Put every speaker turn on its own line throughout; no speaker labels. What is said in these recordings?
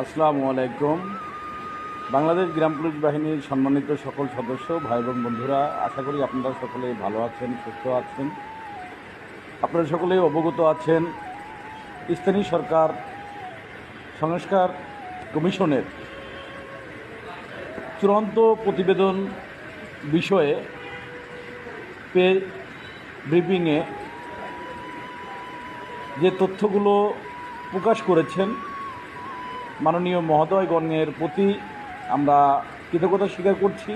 আসসালামু আলাইকুম। বাংলাদেশ গ্রাম পুলিশ বাহিনীর সম্মানিত সকল সদস্য, ভাই এবং বন্ধুরা, আশা করি আপনারা সকলেই ভালো আছেন, সুস্থ আছেন। আপনারা সকলেই অবগত আছেন স্থানীয় সরকার সংস্কার কমিশনের চূড়ান্ত প্রতিবেদন বিষয়ে ব্রিফিংয়ে যে তথ্যগুলো প্রকাশ করেছেন মাননীয় মহোদয়গণের প্রতি আমরা কৃতজ্ঞতা স্বীকার করছি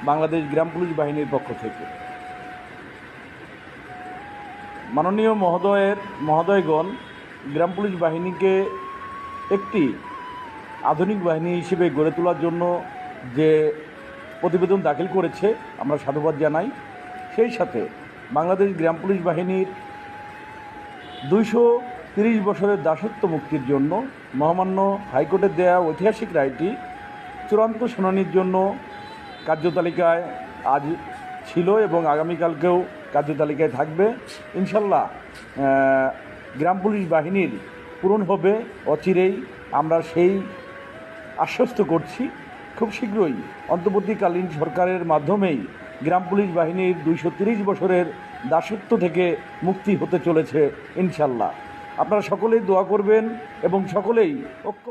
বাংলাদেশ গ্রাম পুলিশ বাহিনীর পক্ষ থেকে। মাননীয় মহোদয়গণ গ্রাম পুলিশ বাহিনীকে একটি আধুনিক বাহিনী হিসেবে গড়ে তোলার জন্য যে প্রতিবেদন দাখিল করেছে আমরা সাধুবাদ জানাই। সেই সাথে বাংলাদেশ গ্রাম পুলিশ বাহিনীর 230 বছরের দাসত্ব মুক্তির জন্য মহামান্য হাইকোর্টের দেয়া ঐতিহাসিক রায়টি চূড়ান্ত শুনানির জন্য কার্যতালিকায় আজ ছিল এবং আগামীকালকেও কার্যতালিকায় থাকবে। ইনশাল্লাহ গ্রাম পুলিশ বাহিনীর পূরণ হবে অচিরেই, আমরা সেই আশ্বস্ত করছি। খুব শীঘ্রই অন্তর্বর্তীকালীন সরকারের মাধ্যমেই গ্রাম পুলিশ বাহিনীর 230 বছরের দাসত্ব থেকে মুক্তি হতে চলেছে ইনশাল্লাহ। আপনারা সকলেই দোয়া করবেন এবং সকলেই ঐক্য